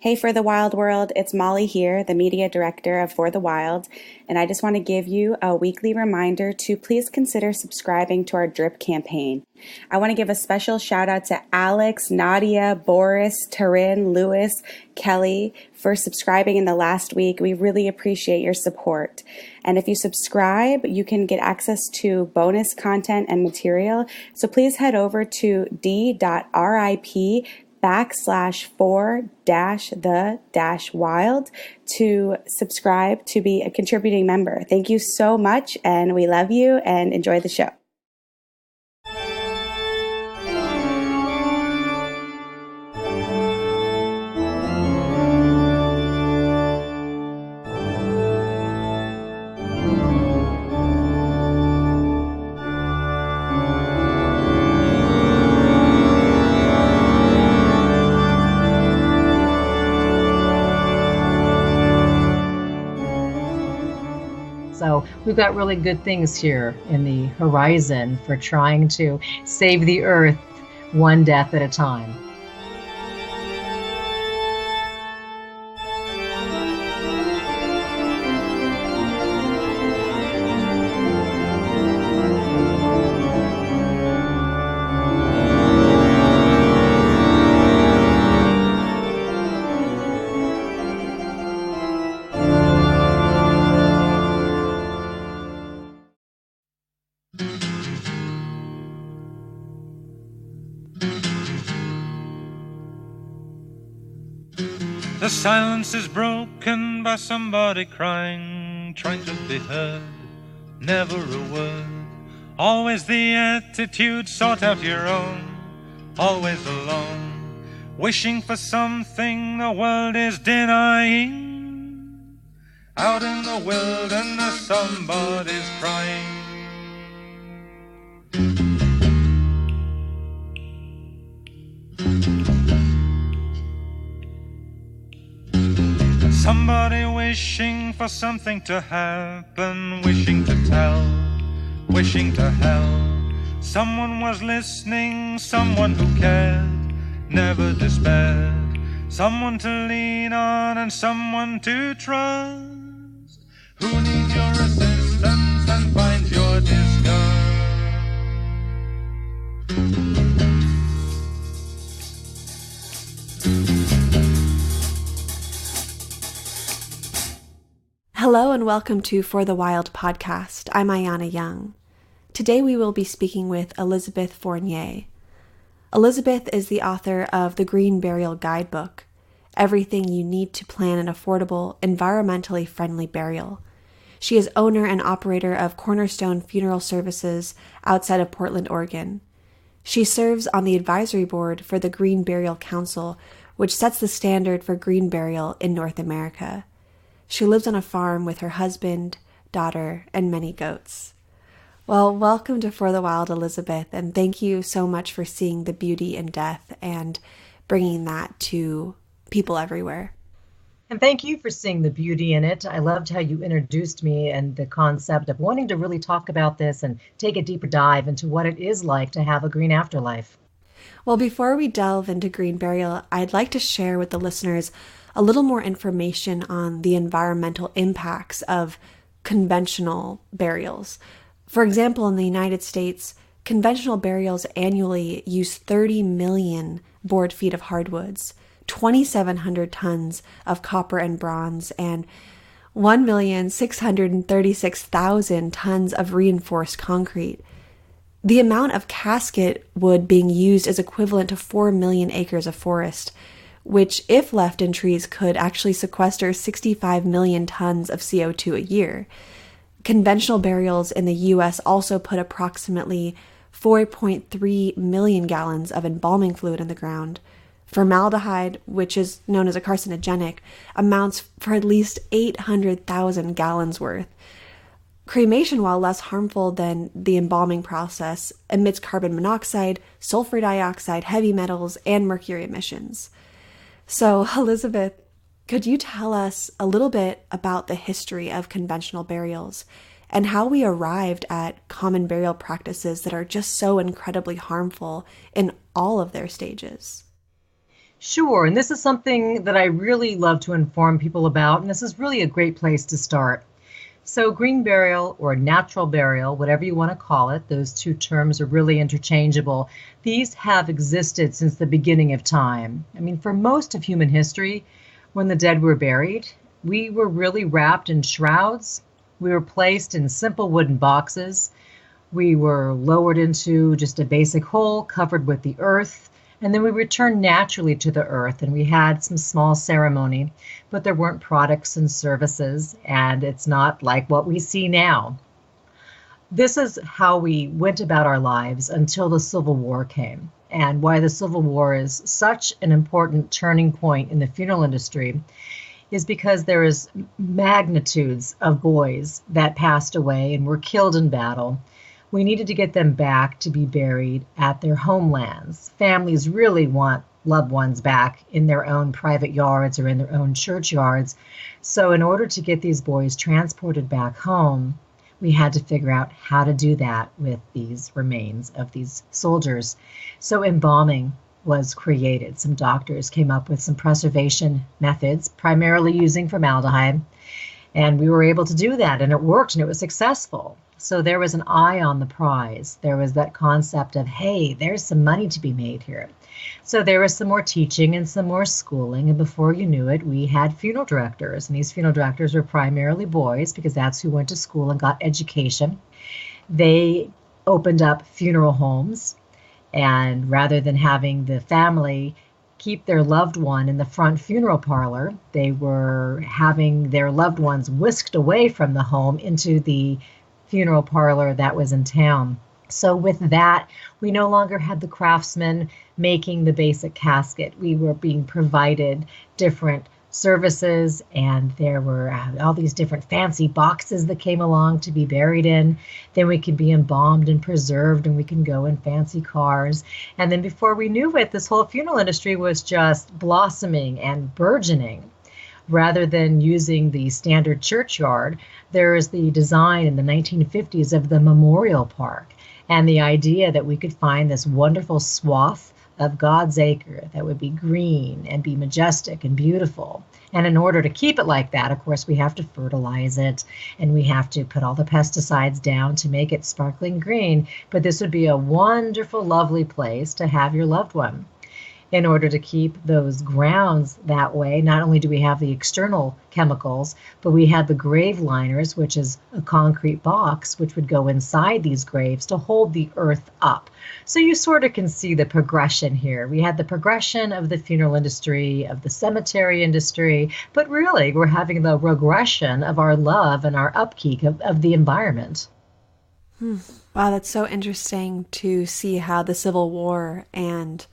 Hey, For the Wild World, it's Molly here, the media director of For the Wild, and I just want to give you a weekly reminder to please consider subscribing to our drip campaign. I want to give a special shout out to Alex, Nadia, Boris, Taryn, Lewis, Kelly for subscribing in the last week. We really appreciate your support. And if you subscribe, you can get access to bonus content and material. So please head over to d.rip/for-the-wild to subscribe to be a contributing member. Thank you so much, and we love you, and enjoy the show. So we've got really good things here in the horizon for trying to save the earth one death at a time. The silence is broken by somebody crying, trying to be heard, never a word. Always the attitude, sort out your own, always alone, wishing for something the world is denying. Out in the wilderness somebody's crying. Somebody wishing for something to happen, wishing to tell, wishing to help. Someone was listening, someone who cared, never despaired. Someone to lean on and someone to trust, who needs your assistance and finds your disgust. Hello and welcome to For the Wild podcast. I'm Ayana Young. Today we will be speaking with Elizabeth Fournier. Elizabeth is the author of the Green Burial Guidebook, Everything You Need to Plan an Affordable, Environmentally Friendly Burial. She is owner and operator of Cornerstone Funeral Services outside of Portland, Oregon. She serves on the advisory board for the Green Burial Council, which sets the standard for green burial in North America. She lives on a farm with her husband, daughter, and many goats. Well, welcome to For the Wild, Elizabeth, and thank you so much for seeing the beauty in death and bringing that to people everywhere. And thank you for seeing the beauty in it. I loved how you introduced me and the concept of wanting to really talk about this and take a deeper dive into what it is like to have a green afterlife. Well, before we delve into green burial, I'd like to share with the listeners a little more information on the environmental impacts of conventional burials. For example, in the United States, conventional burials annually use 30 million board feet of hardwoods, 2,700 tons of copper and bronze, and 1,636,000 tons of reinforced concrete. The amount of casket wood being used is equivalent to 4 million acres of forest, which, if left in trees, could actually sequester 65 million tons of CO2 a year. Conventional burials in the U.S. also put approximately 4.3 million gallons of embalming fluid in the ground. Formaldehyde, which is known as a carcinogenic, amounts for at least 800,000 gallons worth. Cremation, while less harmful than the embalming process, emits carbon monoxide, sulfur dioxide, heavy metals, and mercury emissions. So, Elizabeth, could you tell us a little bit about the history of conventional burials and how we arrived at common burial practices that are just so incredibly harmful in all of their stages? Sure, and this is something that I really love to inform people about, and this is really a great place to start. So, green burial or natural burial, whatever you want to call it, those two terms are really interchangeable. These have existed since the beginning of time. I mean, for most of human history, when the dead were buried, we were really wrapped in shrouds. We were placed in simple wooden boxes. We were lowered into just a basic hole covered with the earth. And then we returned naturally to the earth, and we had some small ceremony, but there weren't products and services, and it's not like what we see now. This is how we went about our lives until the Civil War came, and why the Civil War is such an important turning point in the funeral industry is because there is magnitudes of boys that passed away and were killed in battle. We needed to get them back to be buried at their homelands. Families really want loved ones back in their own private yards or in their own churchyards. So in order to get these boys transported back home, we had to figure out how to do that with these remains of these soldiers. So embalming was created. Some doctors came up with some preservation methods, primarily using formaldehyde. And we were able to do that, and it worked, and it was successful. So there was an eye on the prize. There was that concept of, hey, there's some money to be made here. So there was some more teaching and some more schooling. And before you knew it, we had funeral directors. And these funeral directors were primarily boys because that's who went to school and got education. They opened up funeral homes. And rather than having the family keep their loved one in the front funeral parlor, they were having their loved ones whisked away from the home into the funeral parlor that was in town. So with that, we no longer had the craftsmen making the basic casket. We were being provided different services, and there were all these different fancy boxes that came along to be buried in. Then we could be embalmed and preserved, and we can go in fancy cars. And then before we knew it, this whole funeral industry was just blossoming and burgeoning. Rather than using the standard churchyard, there is the design in the 1950s of the memorial park, and the idea that we could find this wonderful swath of God's acre that would be green and be majestic and beautiful. And in order to keep it like that, of course, we have to fertilize it, and we have to put all the pesticides down to make it sparkling green. But this would be a wonderful, lovely place to have your loved one. In order to keep those grounds that way, not only do we have the external chemicals, but we had the grave liners, which is a concrete box, which would go inside these graves to hold the earth up. So you sort of can see the progression here. We had the progression of the funeral industry, of the cemetery industry, but really we're having the regression of our love and our upkeep of the environment. Wow, that's so interesting to see how the Civil War and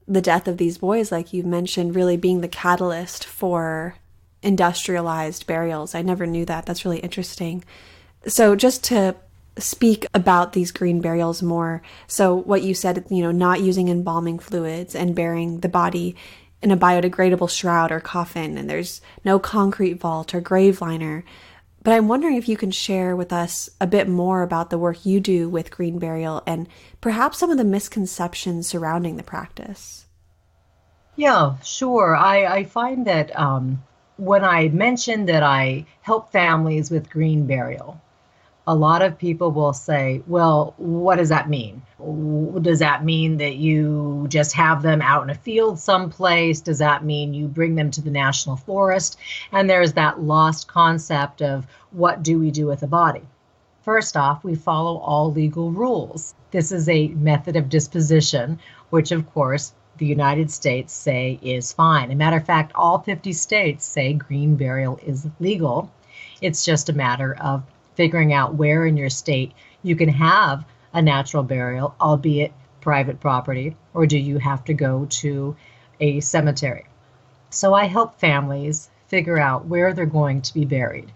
the death of these boys, like you mentioned, really being the catalyst for industrialized burials. I never knew that. That's really interesting. So just to speak about these green burials more, so what you said, not using embalming fluids and burying the body in a biodegradable shroud or coffin, and there's no concrete vault or grave liner. But I'm wondering if you can share with us a bit more about the work you do with green burial and perhaps some of the misconceptions surrounding the practice. Yeah, sure. I find that when I mention that I help families with green burial, a lot of people will say, well, what does that mean? Does that mean that you just have them out in a field someplace? Does that mean you bring them to the national forest? And there's that lost concept of what do we do with a body? First off, we follow all legal rules. This is a method of disposition, which of course the United States say is fine. As a matter of fact, all 50 states say green burial is legal. It's just a matter of figuring out where in your state you can have a natural burial, albeit private property, or do you have to go to a cemetery? So I help families figure out where they're going to be buried.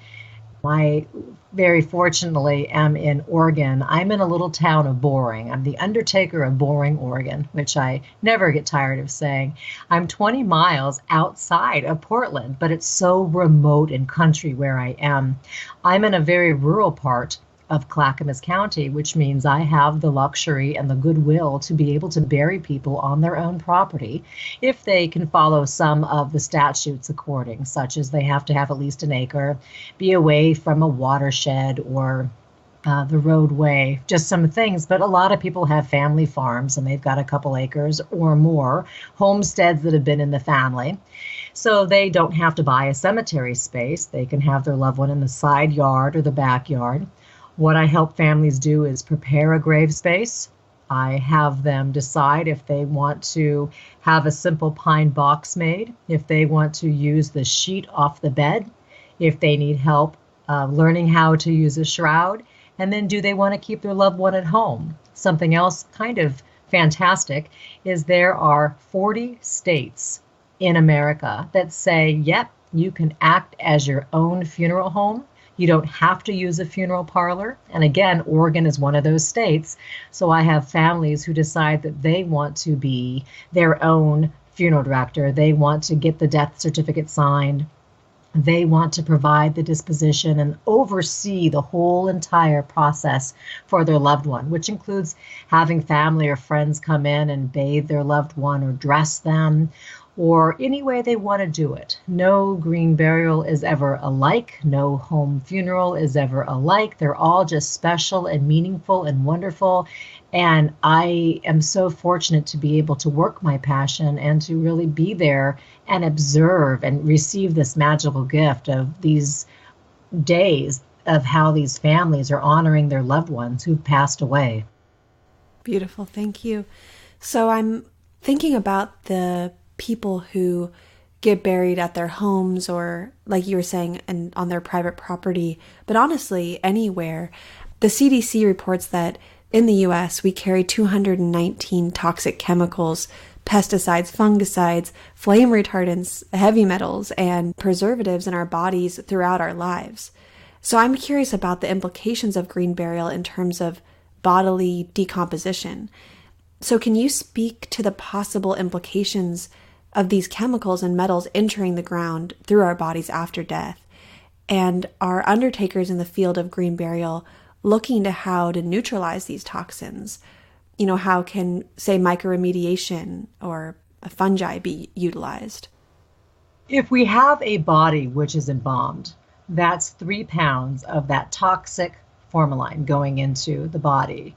I very fortunately am in Oregon. I'm in a little town of Boring. I'm the undertaker of Boring, Oregon, which I never get tired of saying. I'm 20 miles outside of Portland, but it's so remote and country where I am. I'm in a very rural part of Clackamas County, which means I have the luxury and the goodwill to be able to bury people on their own property if they can follow some of the statutes according, such as they have to have at least an acre, be away from a watershed or the roadway, just some things. But a lot of people have family farms and they've got a couple acres or more, homesteads that have been in the family. So they don't have to buy a cemetery space. They can have their loved one in the side yard or the backyard. What I help families do is prepare a grave space. I have them decide if they want to have a simple pine box made, if they want to use the sheet off the bed, if they need help learning how to use a shroud, and then do they want to keep their loved one at home? Something else kind of fantastic is there are 40 states in America that say, yep, you can act as your own funeral home. You don't have to use a funeral parlor. And again, Oregon is one of those states. So I have families who decide that they want to be their own funeral director. They want to get the death certificate signed. They want to provide the disposition and oversee the whole entire process for their loved one, which includes having family or friends come in and bathe their loved one or dress them, or any way they want to do it. No green burial is ever alike. No home funeral is ever alike. They're all just special and meaningful and wonderful. And I am so fortunate to be able to work my passion and to really be there and observe and receive this magical gift of these days of how these families are honoring their loved ones who've passed away. Beautiful. Thank you. So I'm thinking about the people who get buried at their homes or, like you were saying, and on their private property, but honestly, anywhere. The CDC reports that in the U.S., we carry 219 toxic chemicals, pesticides, fungicides, flame retardants, heavy metals, and preservatives in our bodies throughout our lives. So I'm curious about the implications of green burial in terms of bodily decomposition. So can you speak to the possible implications of these chemicals and metals entering the ground through our bodies after death? And are undertakers in the field of green burial looking to how to neutralize these toxins? You know, how can, say, microremediation or a fungi be utilized? If we have a body which is embalmed, that's 3 pounds of that toxic formalin going into the body.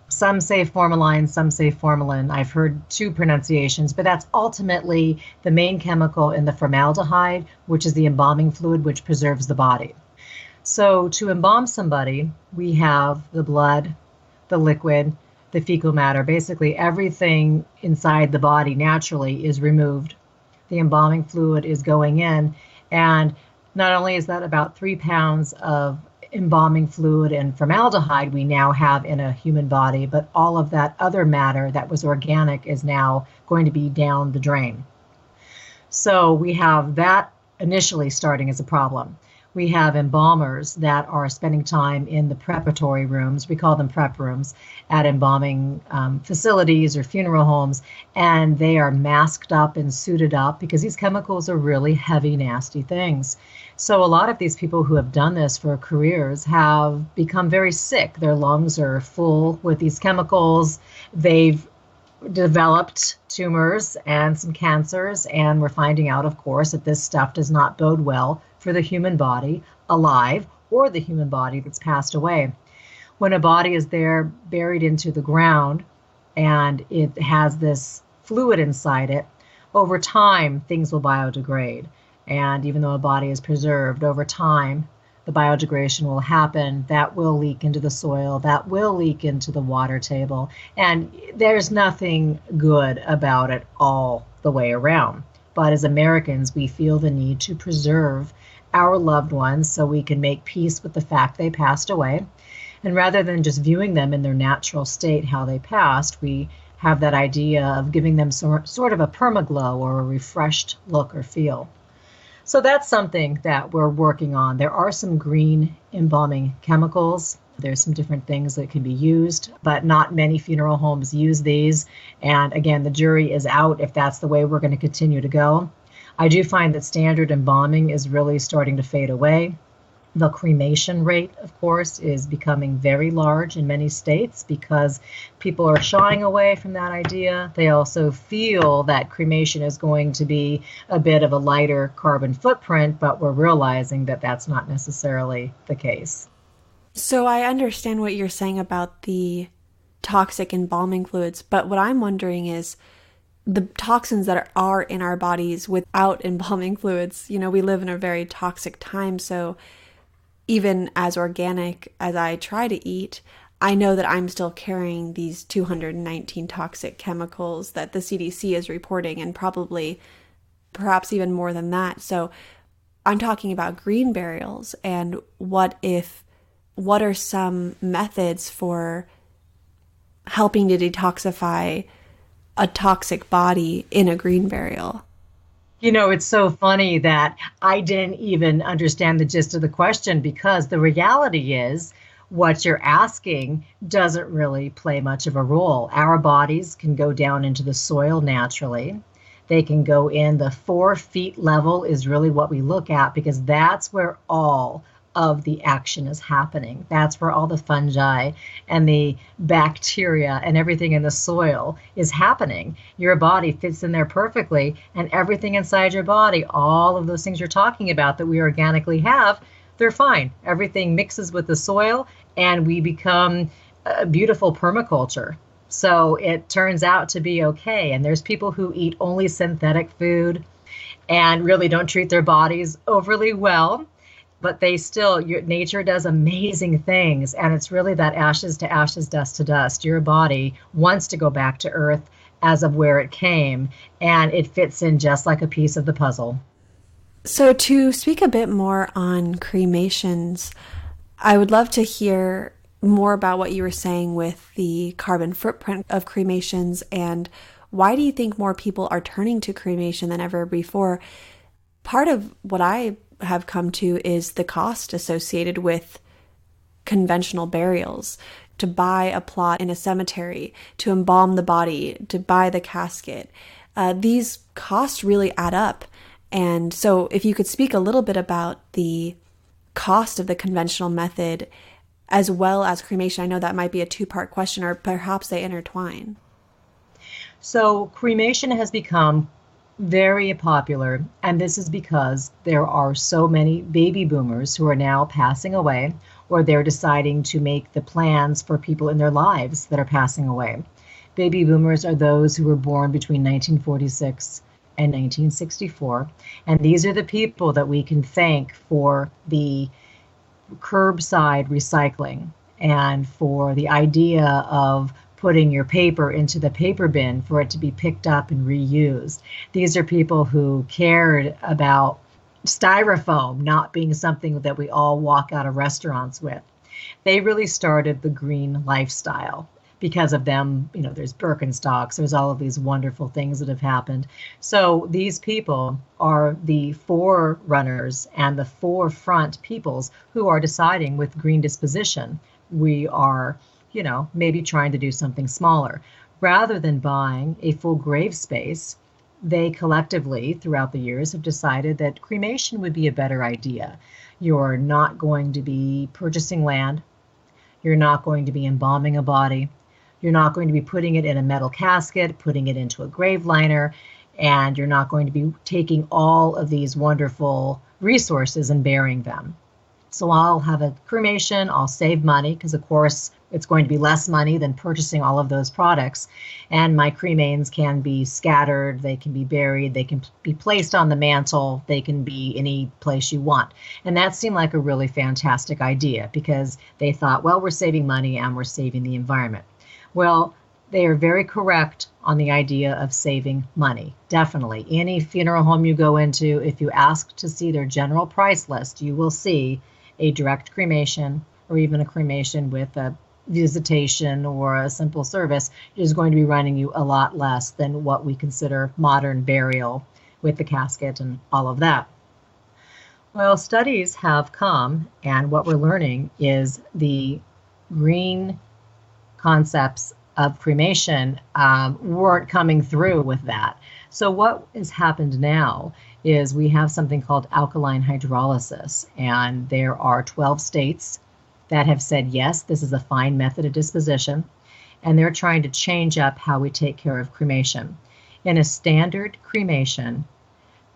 Some say formalin, some say formalin. I've heard two pronunciations, but that's ultimately the main chemical in the formaldehyde, which is the embalming fluid which preserves the body. So to embalm somebody, we have the blood, the liquid, the fecal matter. Basically everything inside the body naturally is removed. The embalming fluid is going in, and not only is that about 3 pounds of embalming fluid and formaldehyde we now have in a human body, but all of that other matter that was organic is now going to be down the drain. So we have that initially starting as a problem. We have embalmers that are spending time in the preparatory rooms, we call them prep rooms, at embalming facilities or funeral homes, and they are masked up and suited up because these chemicals are really heavy, nasty things. So a lot of these people who have done this for careers have become very sick. Their lungs are full with these chemicals. They've developed tumors and some cancers, and we're finding out, of course, that this stuff does not bode well for the human body alive or the human body that's passed away. When a body is there buried into the ground and it has this fluid inside it, over time things will biodegrade. And even though a body is preserved, over time the biodegradation will happen. That will leak into the soil, that will leak into the water table, and there's nothing good about it all the way around. But as Americans, we feel the need to preserve our loved ones so we can make peace with the fact they passed away. And rather than just viewing them in their natural state, how they passed, we have that idea of giving them sort of a permaglow or a refreshed look or feel. So that's something that we're working on. There are some green embalming chemicals. There's some different things that can be used, but not many funeral homes use these. And again, the jury is out if that's the way we're going to continue to go. I do find that standard embalming is really starting to fade away. The cremation rate, of course, is becoming very large in many states because people are shying away from that idea. They also feel that cremation is going to be a bit of a lighter carbon footprint, but we're realizing that that's not necessarily the case. So I understand what you're saying about the toxic embalming fluids, but what I'm wondering is the toxins that are in our bodies without embalming fluids. You know, we live in a very toxic time, so even as organic as I try to eat, I know that I'm still carrying these 219 toxic chemicals that the CDC is reporting, and probably perhaps even more than that. So I'm talking about green burials, and what are some methods for helping to detoxify a toxic body in a green burial? You know, it's so funny that I didn't even understand the gist of the question, because the reality is what you're asking doesn't really play much of a role. Our bodies can go down into the soil naturally. They can go in the 4 feet level is really what we look at, because that's where all of the action is happening. That's where all the fungi and the bacteria and everything in the soil is happening. Your body fits in there perfectly, and everything inside your body, all of those things you're talking about that we organically have, they're fine. Everything mixes with the soil, and we become a beautiful permaculture. So it turns out to be okay. And there's people who eat only synthetic food and really don't treat their bodies overly well, but they still, nature does amazing things. And it's really that ashes to ashes, dust to dust. Your body wants to go back to earth as of where it came, and it fits in just like a piece of the puzzle. So to speak a bit more on cremations, I would love to hear more about what you were saying with the carbon footprint of cremations, and why do you think more people are turning to cremation than ever before? Part of what I have come to is the cost associated with conventional burials. To buy a plot in a cemetery, to embalm the body, to buy the casket, these costs really add up. And so if you could speak a little bit about the cost of the conventional method as well as cremation. I know that might be a two-part question, or perhaps they intertwine. So cremation has become very popular, and this is because there are so many baby boomers who are now passing away, or they're deciding to make the plans for people in their lives that are passing away. Baby boomers are those who were born between 1946 and 1964, and these are the people that we can thank for the curbside recycling and for the idea of putting your paper into the paper bin for it to be picked up and reused. These are people who cared about styrofoam not being something that we all walk out of restaurants with. They really started the green lifestyle. Because of them, you know, there's Birkenstocks, there's all of these wonderful things that have happened. So these people are the forerunners and the forefront peoples who are deciding with green disposition. We are, you know, maybe trying to do something smaller. Rather than buying a full grave space, they collectively, throughout the years, have decided that cremation would be a better idea. You're not going to be purchasing land. You're not going to be embalming a body. You're not going to be putting it in a metal casket, putting it into a grave liner, and you're not going to be taking all of these wonderful resources and burying them. So I'll have a cremation, I'll save money, because of course it's going to be less money than purchasing all of those products. And my cremains can be scattered, they can be buried, they can be placed on the mantle, they can be any place you want. And that seemed like a really fantastic idea, because they thought, well, we're saving money and we're saving the environment. Well, they are very correct on the idea of saving money. Definitely. Any funeral home you go into, if you ask to see their general price list, you will see a direct cremation or even a cremation with a visitation or a simple service is going to be running you a lot less than what we consider modern burial with the casket and all of that. Well, studies have come, and what we're learning is the green concepts of cremation weren't coming through with that. So what has happened now is we have something called alkaline hydrolysis, and there are 12 states that have said, yes, this is a fine method of disposition, and they're trying to change up how we take care of cremation. In a standard cremation,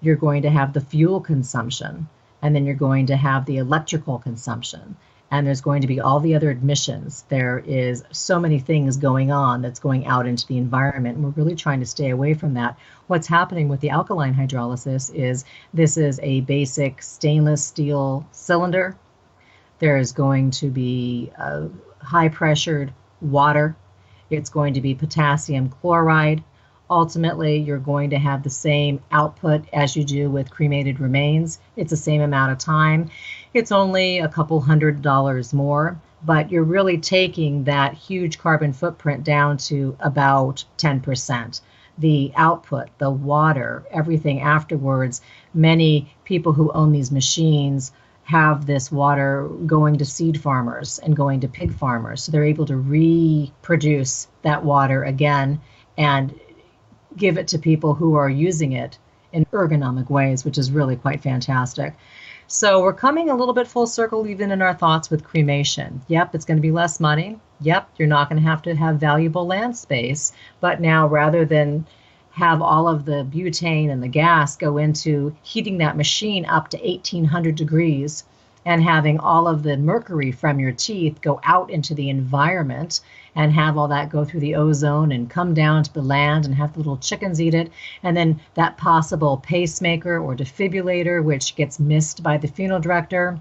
you're going to have the fuel consumption, and then you're going to have the electrical consumption, and there's going to be all the other emissions. There is so many things going on that's going out into the environment, and we're really trying to stay away from that. What's happening with the alkaline hydrolysis is this is a basic stainless steel cylinder. There is going to be high pressured water. It's going to be potassium chloride. Ultimately, you're going to have the same output as you do with cremated remains. It's the same amount of time. It's only a couple $100 more, but you're really taking that huge carbon footprint down to about 10%. The output, the water, everything afterwards, many people who own these machines have this water going to seed farmers and going to pig farmers. So they're able to reproduce that water again and give it to people who are using it in ergonomic ways, which is really quite fantastic. So we're coming a little bit full circle even in our thoughts with cremation. Yep, it's going to be less money. Yep, you're not going to have valuable land space. But now rather than have all of the butane and the gas go into heating that machine up to 1800 degrees and having all of the mercury from your teeth go out into the environment and have all that go through the ozone and come down to the land and have the little chickens eat it, and then that possible pacemaker or defibrillator, which gets missed by the funeral director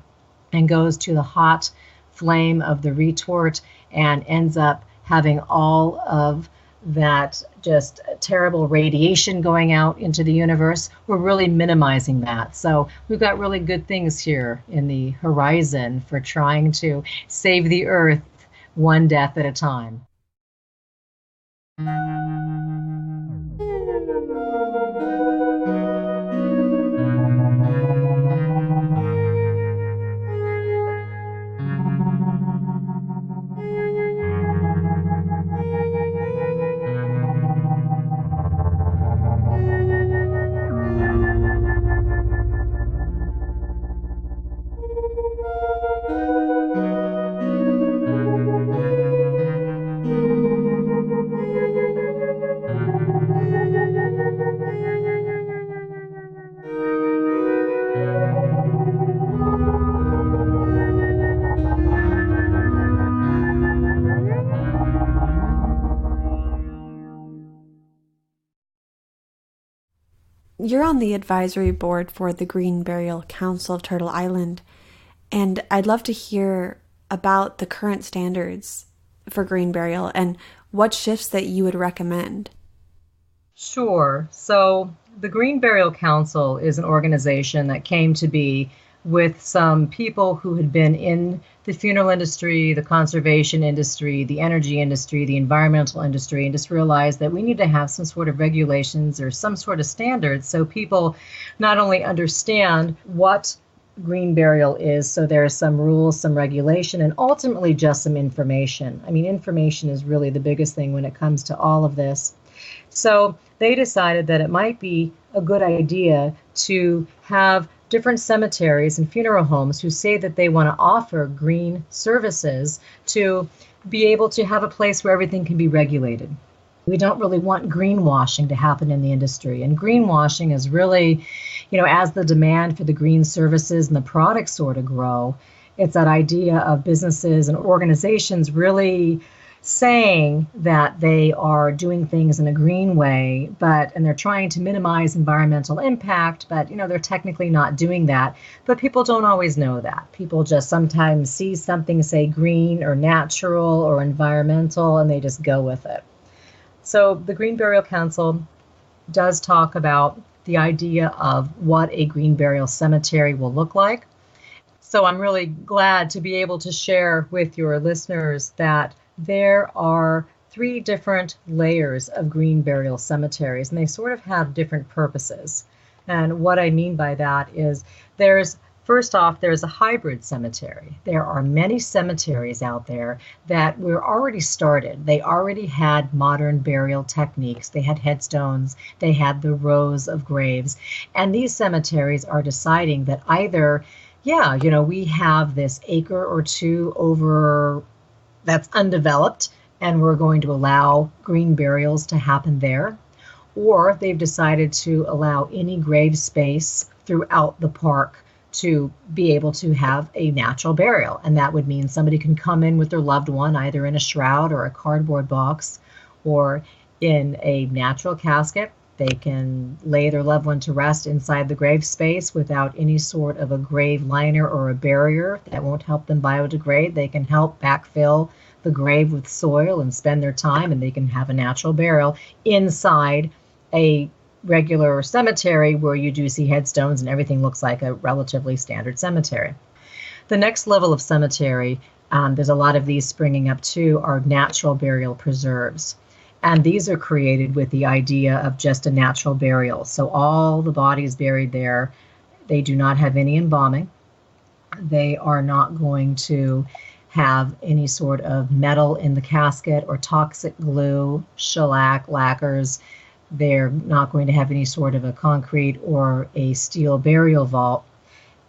and goes to the hot flame of the retort and ends up having all of that just terrible radiation going out into the universe. We're really minimizing that. So we've got really good things here in the horizon for trying to save the earth one death at a time. You're on the advisory board for the Green Burial Council of Turtle Island, and I'd love to hear about the current standards for green burial and what shifts that you would recommend. Sure. So the Green Burial Council is an organization that came to be with some people who had been in the funeral industry, the conservation industry, the energy industry, the environmental industry, and just realized that we need to have some sort of regulations or some sort of standards so people not only understand what green burial is, so there are some rules, some regulation, and ultimately just some information. I mean, information is really the biggest thing when it comes to all of this. So they decided that it might be a good idea to have different cemeteries and funeral homes who say that they want to offer green services to be able to have a place where everything can be regulated. We don't really want greenwashing to happen in the industry. And greenwashing is really, as the demand for the green services and the products sort of grow, it's that idea of businesses and organizations really saying that they are doing things in a green way, and they're trying to minimize environmental impact, but they're technically not doing that. But people don't always know that. People just sometimes see something say green or natural or environmental, and they just go with it. So the Green Burial Council does talk about the idea of what a green burial cemetery will look like. So I'm really glad to be able to share with your listeners that there are 3 different layers of green burial cemeteries, and they sort of have different purposes. And what I mean by that is there's First off, there's a hybrid cemetery. There are many cemeteries out there that were already started. They already had modern burial techniques. They had headstones. They had the rows of graves. And these cemeteries are deciding that either, we have this acre or two over that's undeveloped, and we're going to allow green burials to happen there. Or they've decided to allow any grave space throughout the park to be able to have a natural burial. And that would mean somebody can come in with their loved one, either in a shroud or a cardboard box, or in a natural casket. They can lay their loved one to rest inside the grave space without any sort of a grave liner or a barrier that won't help them biodegrade. They can help backfill the grave with soil and spend their time, and they can have a natural burial inside a regular cemetery where you do see headstones and everything looks like a relatively standard cemetery. The next level of cemetery, there's a lot of these springing up too, are natural burial preserves. And these are created with the idea of just a natural burial. So all the bodies buried there, they do not have any embalming. They are not going to have any sort of metal in the casket or toxic glue, shellac, lacquers. They're not going to have any sort of a concrete or a steel burial vault.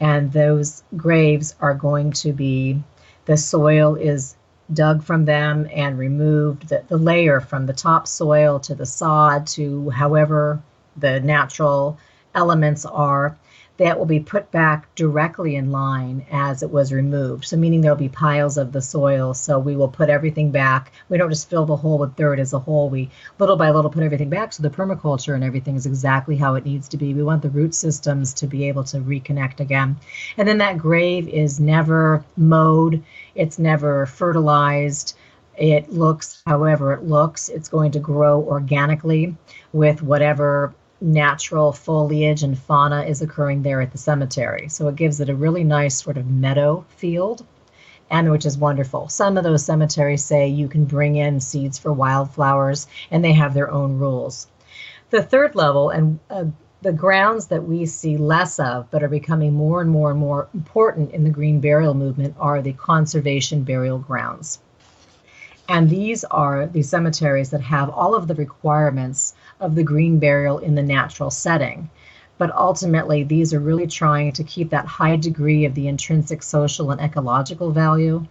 And those graves are going to be, the soil is dug from them and removed, the layer from the top soil to the sod to however the natural elements are, that will be put back directly in line as it was removed. So meaning there'll be piles of the soil. So we will put everything back. We don't just fill the hole with dirt as a whole. We little by little put everything back. So the permaculture and everything is exactly how it needs to be. We want the root systems to be able to reconnect again. And then that grave is never mowed. It's never fertilized. It looks however it looks. It's going to grow organically with whatever natural foliage and fauna is occurring there at the cemetery. So it gives it a really nice sort of meadow field, and which is wonderful. Some of those cemeteries say you can bring in seeds for wildflowers, and they have their own rules. The third level, and the grounds that we see less of but are becoming more and more and more important in the green burial movement, are the conservation burial grounds. And these are the cemeteries that have all of the requirements of the green burial in the natural setting. But ultimately, these are really trying to keep that high degree of the intrinsic social and ecological value.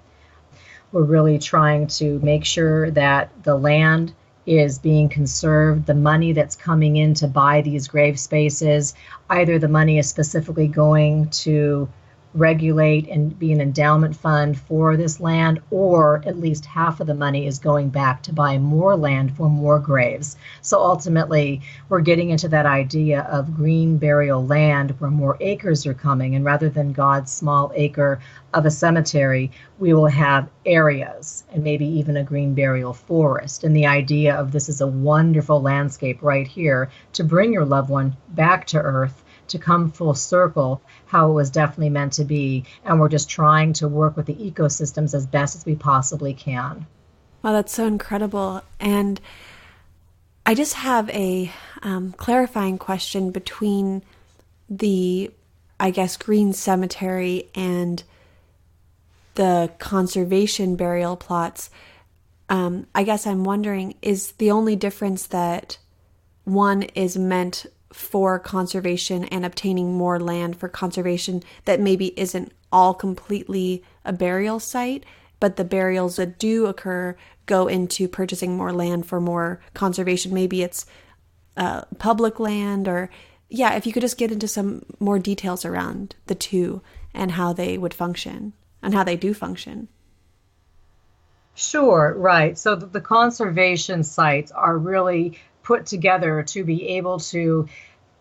We're really trying to make sure that the land is being conserved. The money that's coming in to buy these grave spaces, either the money is specifically going to regulate and be an endowment fund for this land, or at least half of the money is going back to buy more land for more graves. So ultimately, we're getting into that idea of green burial land where more acres are coming, and rather than God's small acre of a cemetery, we will have areas and maybe even a green burial forest. And the idea of this is a wonderful landscape right here to bring your loved one back to earth, to come full circle how it was definitely meant to be. And we're just trying to work with the ecosystems as best as we possibly can. Wow, that's so incredible. And I just have a clarifying question between the, I guess, green cemetery and the conservation burial plots. I guess I'm wondering, is the only difference that one is meant for conservation and obtaining more land for conservation that maybe isn't all completely a burial site, but the burials that do occur go into purchasing more land for more conservation? Maybe it's public land, or if you could just get into some more details around the two and how they would function and how they do function. Sure, right. So the conservation sites are really put together to be able to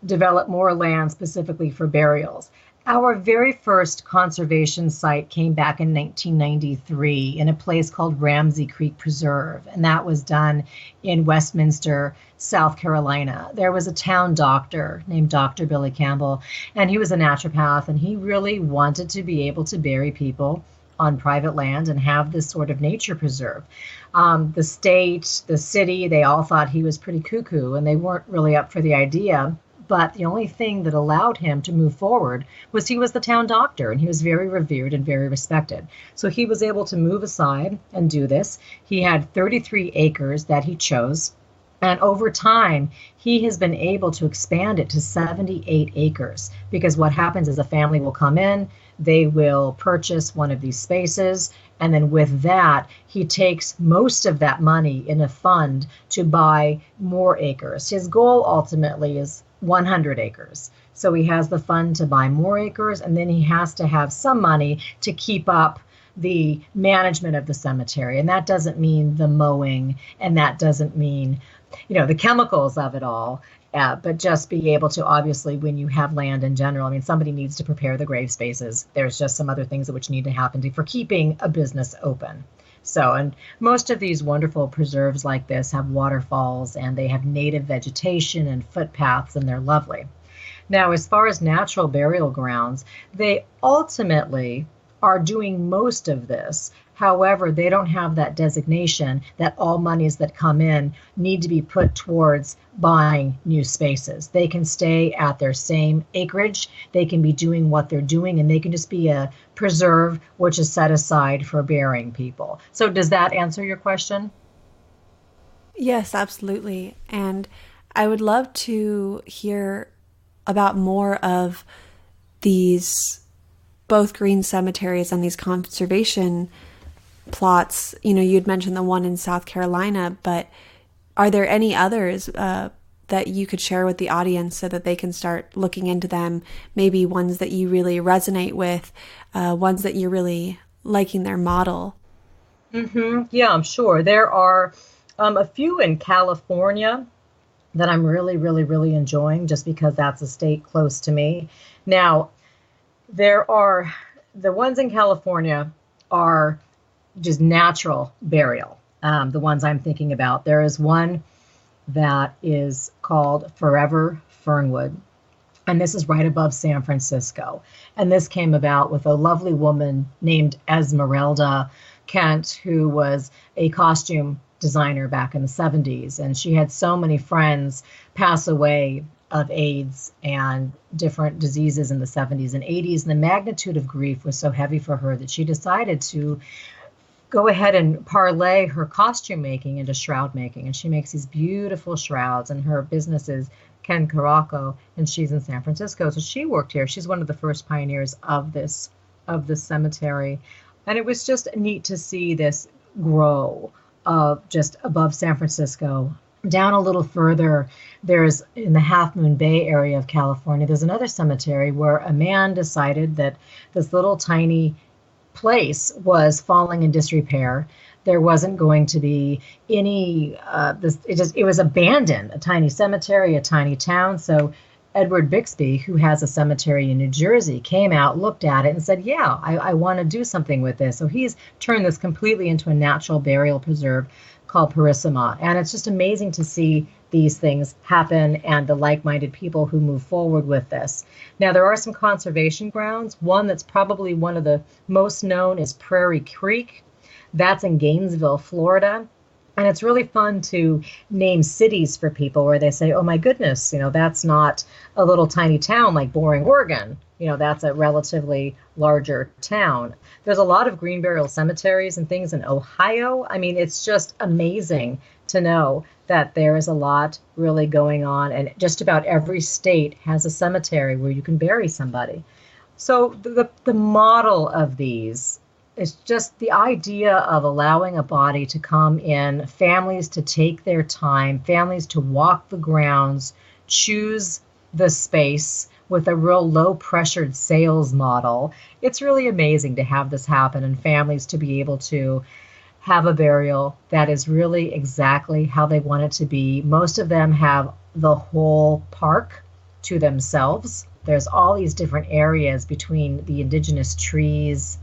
develop more land specifically for burials. Our very first conservation site came back in 1993 in a place called Ramsey Creek Preserve, and that was done in Westminster, South Carolina. There was a town doctor named Dr. Billy Campbell, and he was a naturopath, and he really wanted to be able to bury people on private land and have this sort of nature preserve. The state, the city, they all thought he was pretty cuckoo, and they weren't really up for the idea. But the only thing that allowed him to move forward was he was the town doctor, and he was very revered and very respected. So he was able to move aside and do this. He had 33 acres that he chose. And over time, he has been able to expand it to 78 acres, because what happens is a family will come in, they will purchase one of these spaces, and then with that, he takes most of that money in a fund to buy more acres. His goal ultimately is 100 acres. So he has the fund to buy more acres, and then he has to have some money to keep up the management of the cemetery. And that doesn't mean the mowing, and that doesn't mean, the chemicals of it all, but just be able to, obviously, when you have land in general, I mean, somebody needs to prepare the grave spaces. There's just some other things which need to happen for keeping a business open. So, and most of these wonderful preserves like this have waterfalls, and they have native vegetation and footpaths, and they're lovely. Now, as far as natural burial grounds, they ultimately are doing most of this. However, they don't have that designation that all monies that come in need to be put towards buying new spaces. They can stay at their same acreage. They can be doing what they're doing, and they can just be a preserve which is set aside for burying people. So does that answer your question? Yes, absolutely. And I would love to hear about more of these both green cemeteries and these conservation plots. You'd mentioned the one in South Carolina, but are there any others that you could share with the audience so that they can start looking into them? Maybe ones that you really resonate with, ones that you're really liking their model. Yeah, I'm sure. There are a few in California that I'm really, really, really enjoying, just because that's a state close to me. Now, there are the ones in California are just natural burial. The ones I'm thinking about. There is one that is called Forever Fernwood, and this is right above San Francisco. And this came about with a lovely woman named Esmeralda Kent, who was a costume designer back in the 70s. And she had so many friends pass away of AIDS and different diseases in the 70s and 80s. And the magnitude of grief was so heavy for her that she decided to go ahead and parlay her costume making into shroud making. And she makes these beautiful shrouds, and her business is Ken Caraco, and she's in San Francisco. So she worked here. She's one of the first pioneers of this cemetery. And it was just neat to see this grow just above San Francisco. Down a little further, there's in the Half Moon Bay area of California, there's another cemetery where a man decided that this little tiny place was falling in disrepair. There wasn't going to be any, it was abandoned, a tiny cemetery, a tiny town. So Edward Bixby, who has a cemetery in New Jersey, came out, looked at it, and said, yeah, I want to do something with this. So he's turned this completely into a natural burial preserve called Parissima. And it's just amazing to see these things happen and the like-minded people who move forward with this. Now, there are some conservation grounds. One that's probably one of the most known is Prairie Creek. That's in Gainesville, Florida. And it's really fun to name cities for people where they say, oh my goodness, that's not a little tiny town like Boring, Oregon. That's a relatively larger town. There's a lot of green burial cemeteries and things in Ohio. I mean, it's just amazing to know that there is a lot really going on, and just about every state has a cemetery where you can bury somebody. So the model of these is just the idea of allowing a body to come in, families to take their time, families to walk the grounds, choose the space with a real low-pressured sales model. It's really amazing to have this happen, and families to be able to have a burial that is really exactly how they want it to be. Most of them have the whole park to themselves. There's all these different areas between the indigenous trees,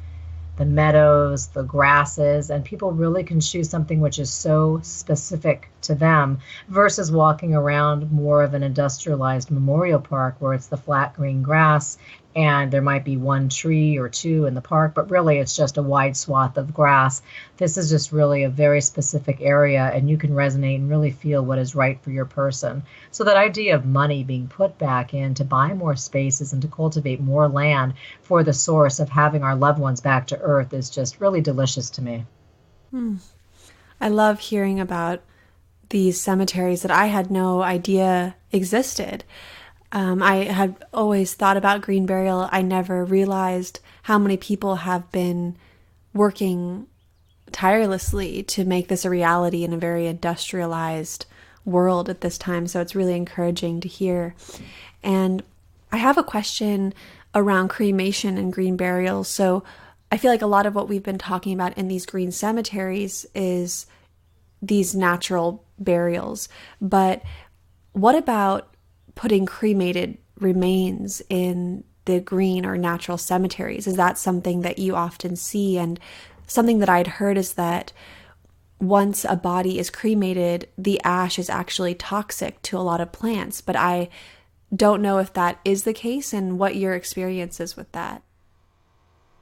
the meadows, the grasses, and people really can choose something which is so specific to them versus walking around more of an industrialized memorial park where it's the flat green grass and there might be one tree or two in the park, but really it's just a wide swath of grass. This is just really a very specific area, and you can resonate and really feel what is right for your person. So that idea of money being put back in to buy more spaces and to cultivate more land for the source of having our loved ones back to earth is just really delicious to me. I love hearing about these cemeteries that I had no idea existed. I had always thought about green burial. I never realized how many people have been working tirelessly to make this a reality in a very industrialized world at this time. So it's really encouraging to hear. And I have a question around cremation and green burial. So I feel like a lot of what we've been talking about in these green cemeteries is these natural burials. But what about putting cremated remains in the green or natural cemeteries? Is that something that you often see? And something that I'd heard is that once a body is cremated, the ash is actually toxic to a lot of plants. But I don't know if that is the case and what your experience is with that.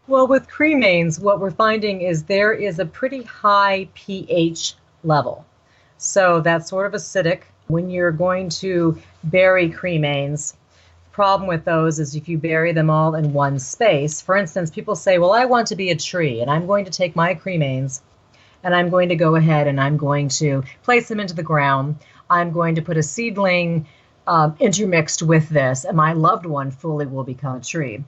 Well, with cremains, what we're finding is there is a pretty high pH level. So that's sort of acidic. When you're going to bury cremains, the problem with those is if you bury them all in one space. For instance, people say, well, I want to be a tree, and I'm going to take my cremains, and I'm going to go ahead and I'm going to place them into the ground. I'm going to put a seedling intermixed with this, and my loved one fully will become a tree.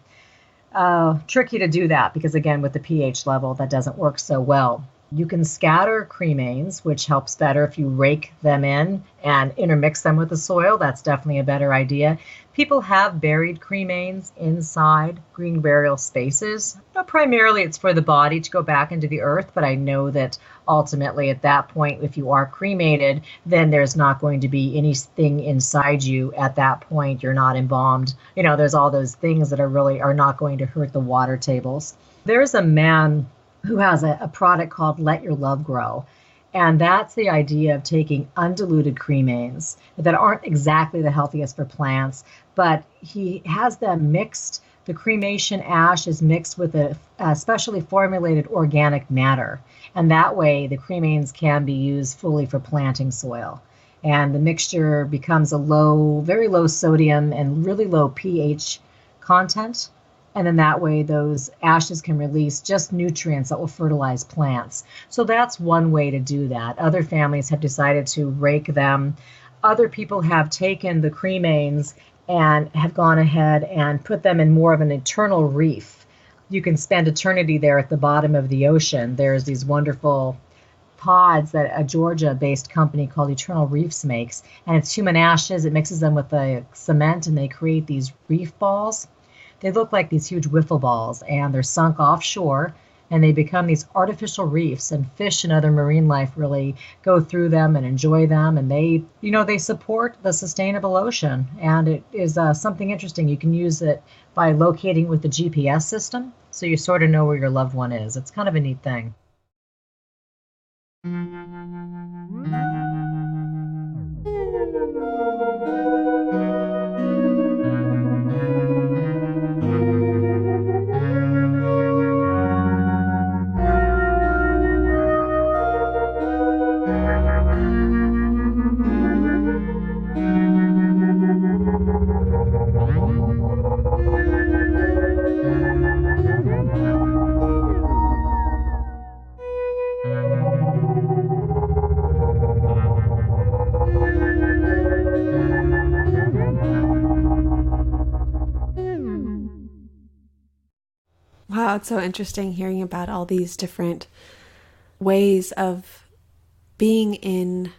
Tricky to do that because, again, with the pH level, that doesn't work so well. You can scatter cremains, which helps better if you rake them in and intermix them with the soil. That's definitely a better idea. People have buried cremains inside green burial spaces. Primarily it's for the body to go back into the earth, but I know that ultimately at that point, if you are cremated, then there's not going to be anything inside you at that point. You're not embalmed. There's all those things that are not going to hurt the water tables. There's a man who has a product called Let Your Love Grow. And that's the idea of taking undiluted cremains that aren't exactly the healthiest for plants, but he has them mixed. The cremation ash is mixed with a specially formulated organic matter. And that way the cremains can be used fully for planting soil. And the mixture becomes very low sodium and really low pH content. And then that way those ashes can release just nutrients that will fertilize plants. So that's one way to do that. Other families have decided to rake them. Other people have taken the cremains and have gone ahead and put them in more of an eternal reef. You can spend eternity there at the bottom of the ocean. There's these wonderful pods that a Georgia-based company called Eternal Reefs makes. And it's human ashes. It mixes them with the cement and they create these reef balls. They look like these huge wiffle balls, and they're sunk offshore, and they become these artificial reefs, and fish and other marine life really go through them and enjoy them, and they support the sustainable ocean. And it is something interesting. You can use it by locating with the GPS system, so you sort of know where your loved one is. It's kind of a neat thing. Wow, it's so interesting hearing about all these different ways of being in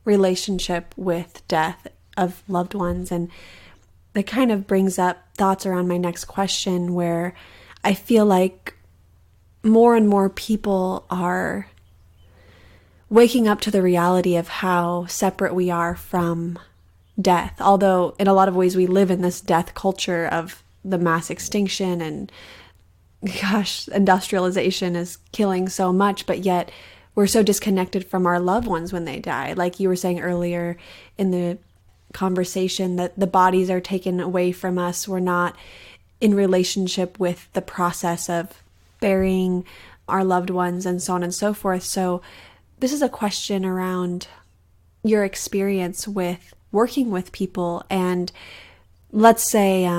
relationship with death of loved ones. And that kind of brings up thoughts around my next question, where I feel like more and more people are waking up to the reality of how separate we are from death. Although in a lot of ways we live in this death culture of the mass extinction and industrialization is killing so much, but yet we're so disconnected from our loved ones when they die. Like you were saying earlier in the conversation, that the bodies are taken away from us. We're not in relationship with the process of burying our loved ones and so on and so forth. So this is a question around your experience with working with people. And let's say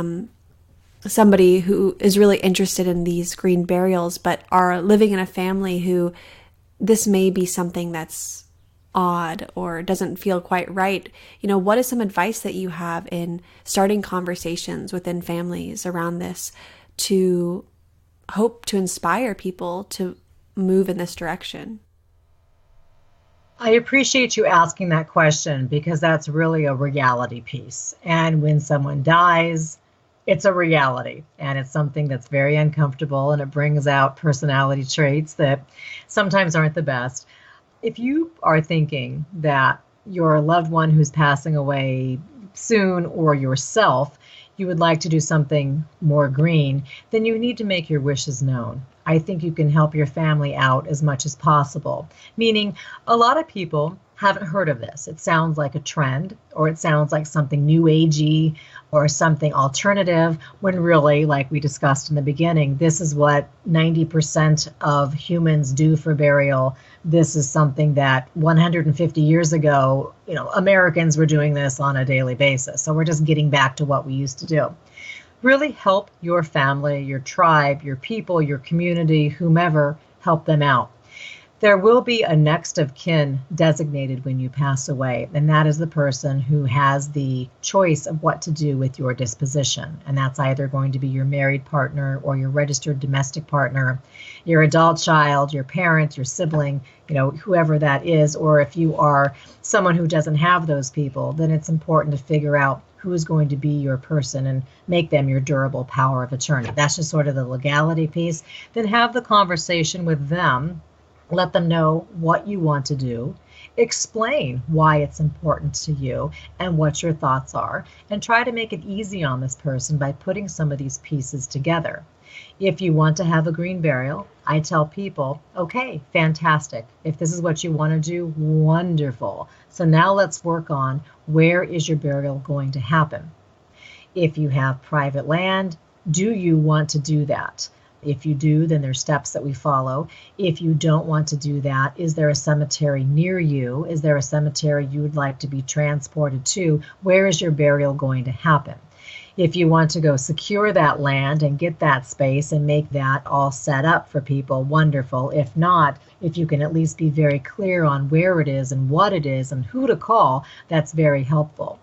somebody who is really interested in these green burials, but are living in a family who this may be something that's odd or doesn't feel quite right. What is some advice that you have in starting conversations within families around this to hope to inspire people to move in this direction? I appreciate you asking that question because that's really a reality piece. And when someone dies, it's a reality, and it's something that's very uncomfortable, and it brings out personality traits that sometimes aren't the best. If you are thinking that your loved one who's passing away soon or yourself, you would like to do something more green, then you need to make your wishes known. I think you can help your family out as much as possible. Meaning, a lot of people haven't heard of this. It sounds like a trend, or it sounds like something new agey or something alternative, when really, like we discussed in the beginning, this is what 90% of humans do for burial. This is something that 150 years ago, Americans were doing this on a daily basis. So we're just getting back to what we used to do. Really help your family, your tribe, your people, your community, whomever, help them out. There will be a next of kin designated when you pass away, and that is the person who has the choice of what to do with your disposition. And that's either going to be your married partner or your registered domestic partner, your adult child, your parent, your sibling, whoever that is. Or if you are someone who doesn't have those people, then it's important to figure out who is going to be your person and make them your durable power of attorney. That's just sort of the legality piece. Then have the conversation with them. Let them know what you want to do, explain why it's important to you and what your thoughts are, and try to make it easy on this person by putting some of these pieces together. If you want to have a green burial, I tell people, okay, fantastic. If this is what you want to do, wonderful. So now let's work on where is your burial going to happen. If you have private land, do you want to do that? If you do, then there's steps that we follow. If you don't want to do that, is there a cemetery near you? Is there a cemetery you would like to be transported to? Where is your burial going to happen? If you want to go secure that land and get that space and make that all set up for people, wonderful. If not, if you can at least be very clear on where it is and what it is and who to call, that's very helpful.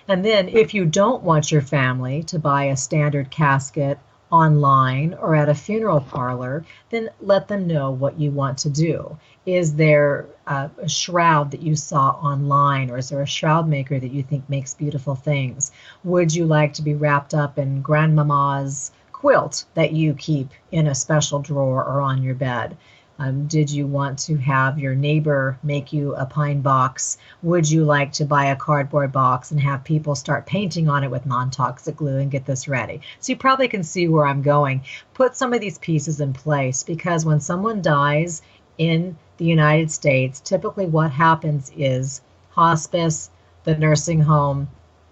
And then if you don't want your family to buy a standard casket online or at a funeral parlor, then let them know what you want to do. Is there a shroud that you saw online, or is there a shroud maker that you think makes beautiful things? Would you like to be wrapped up in grandmama's quilt that you keep in a special drawer or on your bed? Did you want to have your neighbor make you a pine box? Would you like to buy a cardboard box and have people start painting on it with non-toxic glue and get this ready? So you probably can see where I'm going. Put some of these pieces in place, because when someone dies in the United States, typically what happens is hospice, the nursing home,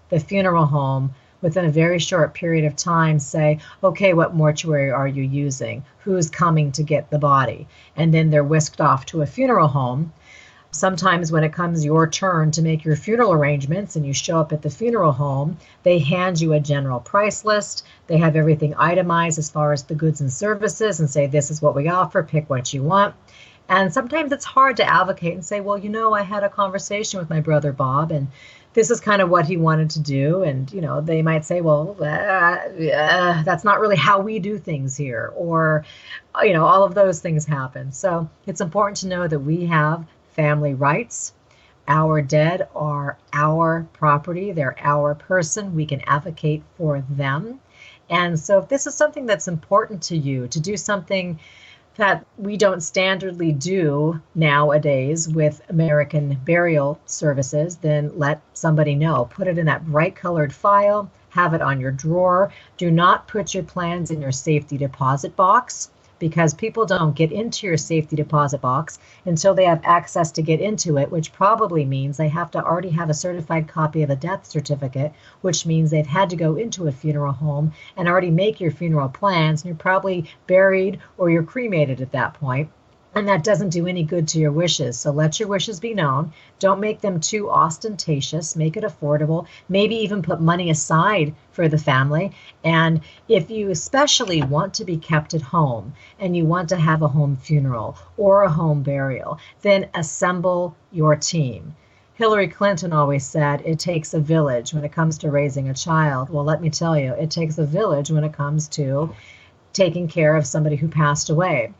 the funeral home, within a very short period of time say, okay, what mortuary are you using? Who's coming to get the body? And then they're whisked off to a funeral home. Sometimes when it comes your turn to make your funeral arrangements and you show up at the funeral home, they hand you a general price list. They have everything itemized as far as the goods and services and say, this is what we offer, pick what you want. And sometimes it's hard to advocate and say, well, I had a conversation with my brother Bob, and this is kind of what he wanted to do. And, they might say, well, that's not really how we do things here. Or, all of those things happen. So it's important to know that we have family rights. Our dead are our property. They're our person. We can advocate for them. And so if this is something that's important to you, to do something that we don't standardly do nowadays with American burial services, then let somebody know. Put it in that bright colored file, have it on your drawer. Do not put your plans in your safety deposit box. because people don't get into your safety deposit box until they have access to get into it, which probably means they have to already have a certified copy of a death certificate, which means they've had to go into a funeral home and already make your funeral plans, and you're probably buried or you're cremated at that point. And that doesn't do any good to your wishes. So let your wishes be known. Don't make them too ostentatious. Make it affordable. Maybe even put money aside for the family. And if you especially want to be kept at home and you want to have a home funeral or a home burial, then assemble your team. Hillary Clinton always said it takes a village when it comes to raising a child. Well, let me tell you, it takes a village when it comes to taking care of somebody who passed away.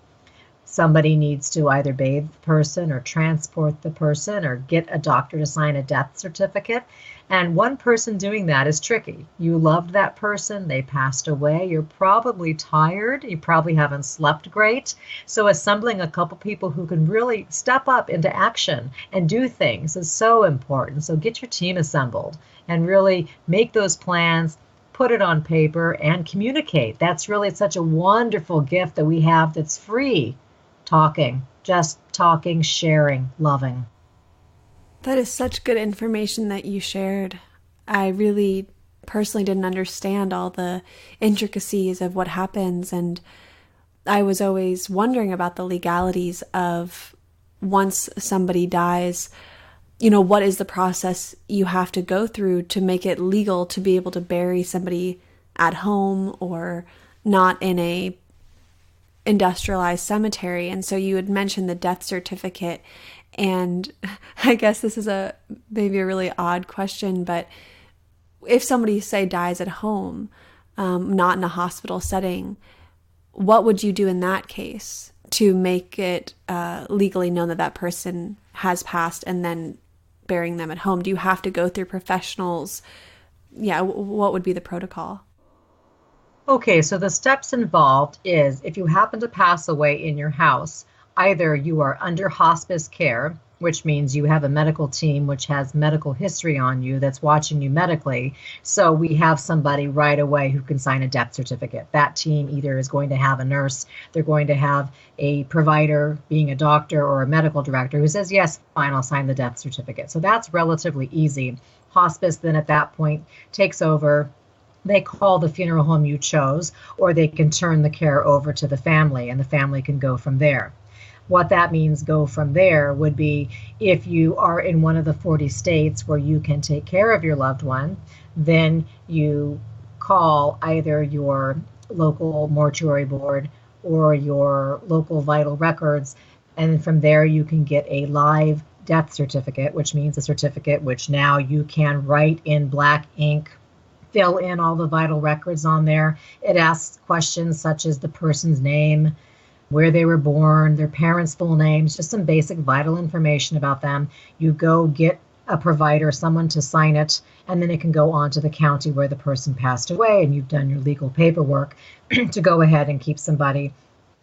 Somebody needs to either bathe the person or transport the person or get a doctor to sign a death certificate. And one person doing that is tricky. You loved that person, they passed away, you're probably tired, you probably haven't slept great. So assembling a couple people who can really step up into action and do things is so important. So get your team assembled and really make those plans, put it on paper, and communicate. That's really such a wonderful gift that we have that's free. Just talking, sharing, loving. That is such good information that you shared. I really personally didn't understand all the intricacies of what happens, and I was always wondering about the legalities of once somebody dies, what is the process you have to go through to make it legal to be able to bury somebody at home or not in a industrialized cemetery. And so you had mentioned the death certificate, and I guess this is maybe a really odd question, but if somebody, say, dies at home, not in a hospital setting, what would you do in that case to make it legally known that that person has passed, and then burying them at home? Do you have to go through professionals? Yeah, what would be the protocol? Okay, so the steps involved is if you happen to pass away in your house, either you are under hospice care, which means you have a medical team which has medical history on you that's watching you medically. So we have somebody right away who can sign a death certificate. That team either is going to have a nurse, they're going to have a provider, being a doctor or a medical director, who says, yes, fine, I'll sign the death certificate. So that's relatively easy. Hospice then at that point takes over. They call the funeral home you chose, or they can turn the care over to the family, and the family can go from there. What that means, go from there, would be if you are in one of the 40 states where you can take care of your loved one, then you call either your local mortuary board or your local vital records, and from there you can get a live death certificate, which means a certificate which now you can write in black ink, fill in all the vital records on there. It asks questions such as the person's name, where they were born, their parents' full names, just some basic vital information about them. You go get a provider, someone to sign it, and then it can go on to the county where the person passed away, and you've done your legal paperwork to go ahead and keep somebody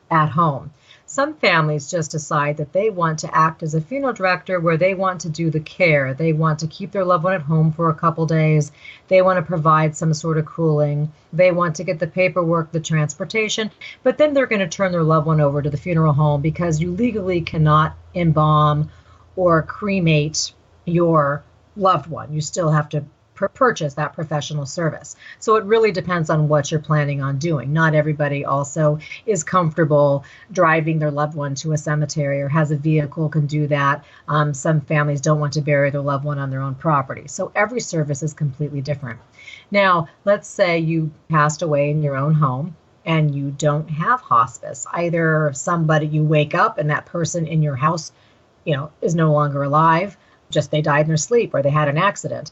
at home. Some families just decide that they want to act as a funeral director, where they want to do the care. They want to keep their loved one at home for a couple days. They want to provide some sort of cooling. They want to get the paperwork, the transportation, but then they're going to turn their loved one over to the funeral home, because you legally cannot embalm or cremate your loved one. You still have to purchase that professional service. So it really depends on what you're planning on doing. Not everybody also is comfortable driving their loved one to a cemetery or has a vehicle, can do that. Some families don't want to bury their loved one on their own property. So every service is completely different. Now, let's say you passed away in your own home and you don't have hospice. Either somebody, you wake up and that person in your house, is no longer alive, just they died in their sleep or they had an accident.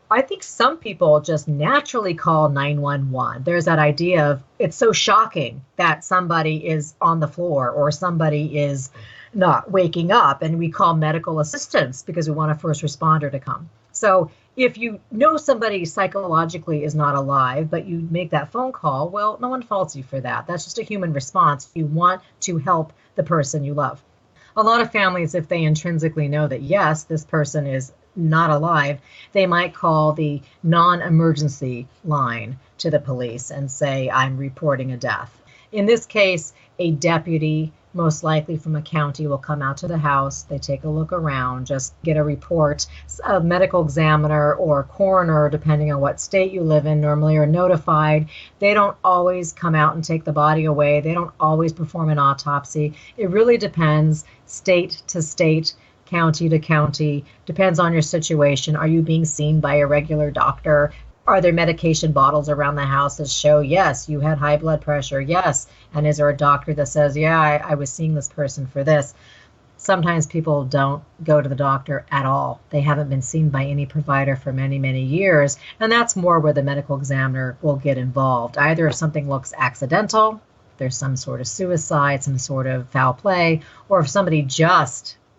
I think some people just naturally call 911. There's that idea of, it's so shocking that somebody is on the floor or somebody is not waking up, and we call medical assistance because we want a first responder to come. So if you know somebody psychologically is not alive, but you make that phone call, well, no one faults you for that. That's just a human response. You want to help the person you love. A lot of families, if they intrinsically know that, yes, this person is not alive, they might call the non-emergency line to the police and say, I'm reporting a death. In this case, a deputy, most likely from a county, will come out to the house. They take a look around, just get a report. A medical examiner or coroner, depending on what state you live in, normally are notified. They don't always come out and take the body away. They don't always perform an autopsy. It really depends state to state, county to county, depends on your situation. Are you being seen by a regular doctor? Are there medication bottles around the house that show, yes, you had high blood pressure, yes, and is there a doctor that says, yeah, I was seeing this person for this? Sometimes people don't go to the doctor at all. They haven't been seen by any provider for many, many years, and that's more where the medical examiner will get involved. Either if something looks accidental, there's some sort of suicide, some sort of foul play, or if somebody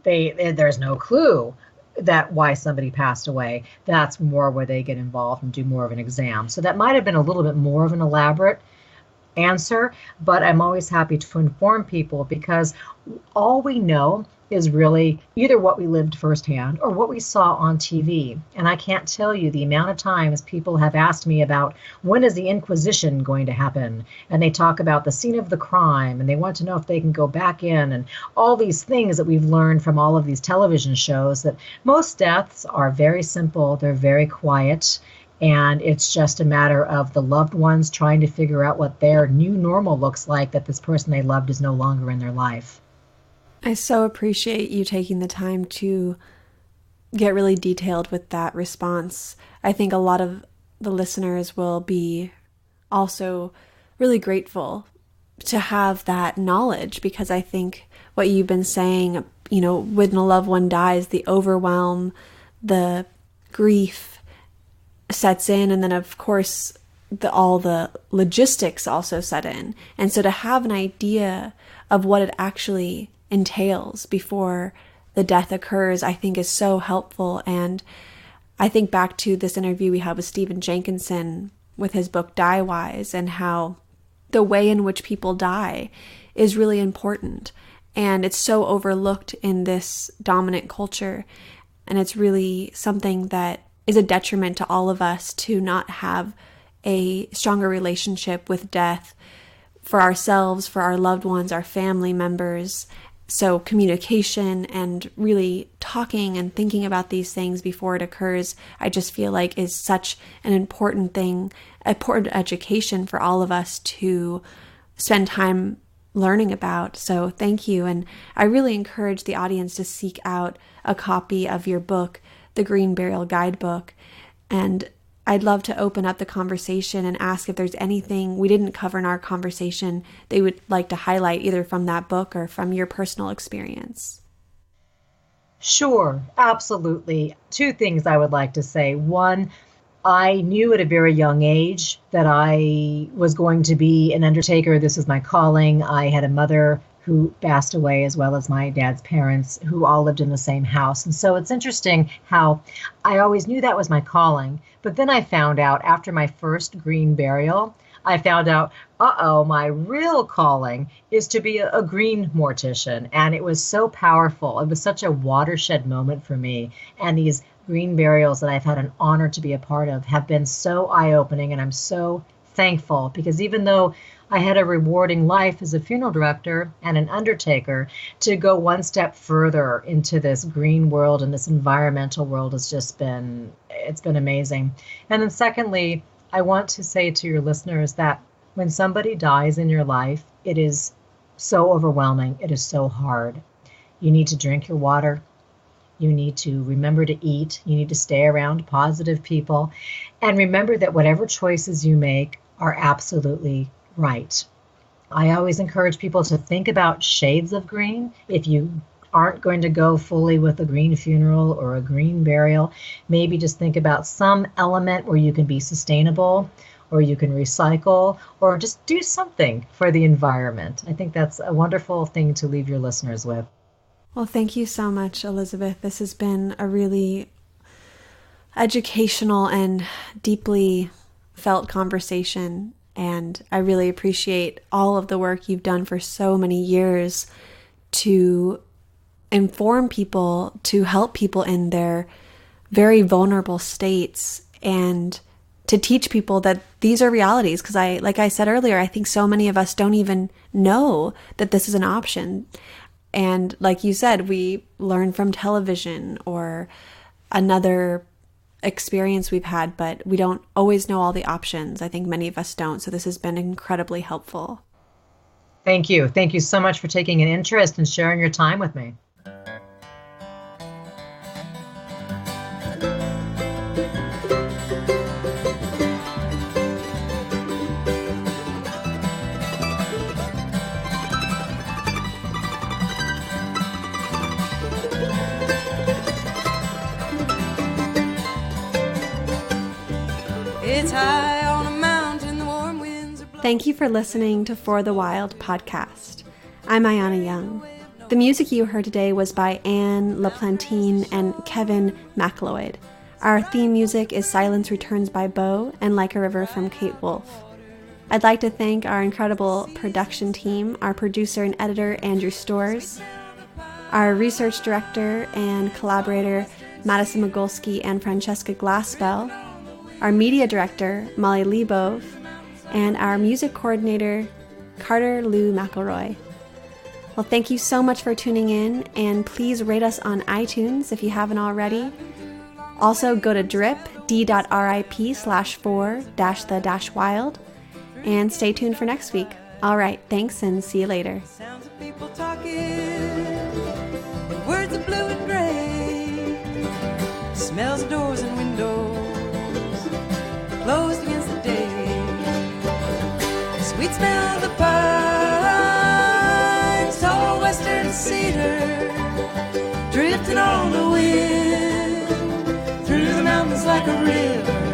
there's no clue that why somebody passed away, that's more where they get involved and do more of an exam. So that might have been a little bit more of an elaborate answer, but I'm always happy to inform people because all we know is really either what we lived firsthand or what we saw on TV. And I can't tell you the amount of times people have asked me about when is the Inquisition going to happen? And they talk about the scene of the crime and they want to know if they can go back in and all these things that we've learned from all of these television shows, that most deaths are very simple, they're very quiet, and it's just a matter of the loved ones trying to figure out what their new normal looks like, that this person they loved is no longer in their life. I so appreciate you taking the time to get really detailed with that response. I think a lot of the listeners will be also really grateful to have that knowledge, because I think what you've been saying, when a loved one dies, the overwhelm, the grief sets in, and then of course all the logistics also set in. And so to have an idea of what it actually entails before the death occurs, I think is so helpful. And I think back to this interview we had with Stephen Jenkinson with his book Die Wise, and how the way in which people die is really important. And it's so overlooked in this dominant culture. And it's really something that is a detriment to all of us to not have a stronger relationship with death for ourselves, for our loved ones, our family members. So communication and really talking and thinking about these things before it occurs, I just feel like is such an important thing, important education for all of us to spend time learning about. So thank you. And I really encourage the audience to seek out a copy of your book, The Green Burial Guidebook. And I'd love to open up the conversation and ask if there's anything we didn't cover in our conversation that you would like to highlight, either from that book or from your personal experience. Sure, absolutely. Two things I would like to say. One, I knew at a very young age that I was going to be an undertaker. This was my calling. I had a mother who passed away, as well as my dad's parents, who all lived in the same house. And so it's interesting how I always knew that was my calling. But then I found out after my first green burial, I found out, my real calling is to be a green mortician. And it was so powerful. It was such a watershed moment for me. And these green burials that I've had an honor to be a part of have been so eye-opening. And I'm so thankful, because even though I had a rewarding life as a funeral director and an undertaker, to go one step further into this green world and this environmental world has just been, it's been amazing. And then secondly, I want to say to your listeners that when somebody dies in your life, it is so overwhelming. It is so hard. You need to drink your water. You need to remember to eat. You need to stay around positive people. And remember that whatever choices you make are absolutely right. I always encourage people to think about shades of green. If you aren't going to go fully with a green funeral or a green burial, maybe just think about some element where you can be sustainable, or you can recycle, or just do something for the environment. I think that's a wonderful thing to leave your listeners with. Well, thank you so much, Elizabeth. This has been a really educational and deeply felt conversation. And I really appreciate all of the work you've done for so many years to inform people, to help people in their very vulnerable states, and to teach people that these are realities. Because like I said earlier, I think so many of us don't even know that this is an option. And like you said, we learn from television or another experience we've had, but we don't always know all the options. I think many of us don't. So this has been incredibly helpful. Thank you. Thank you so much for taking an interest and sharing your time with me. It's high on a mountain, the warm winds are blowing. Thank you for listening to For the Wild podcast. I'm Ayana Young. The music you heard today was by Anne LaPlantine and Kevin MacLeod. Our theme music is Silence Returns by Bo and Like a River from Kate Wolf. I'd like to thank our incredible production team, our producer and editor, Andrew Storrs, our research director and collaborator, Madison Mogulski and Francesca Glassbell, our media director, Molly Lebove, and our music coordinator, Carter Lou McElroy. Well, thank you so much for tuning in, and please rate us on iTunes if you haven't already. Also, go to drip.rip/for-the-wild, and stay tuned for next week. All right, thanks, and see you later. Sounds of people talking, and words of blue and gray, smells of doors and windows closed against the day, sweet smell of the pines, tall western cedar, drifting on the wind through the mountains like a river.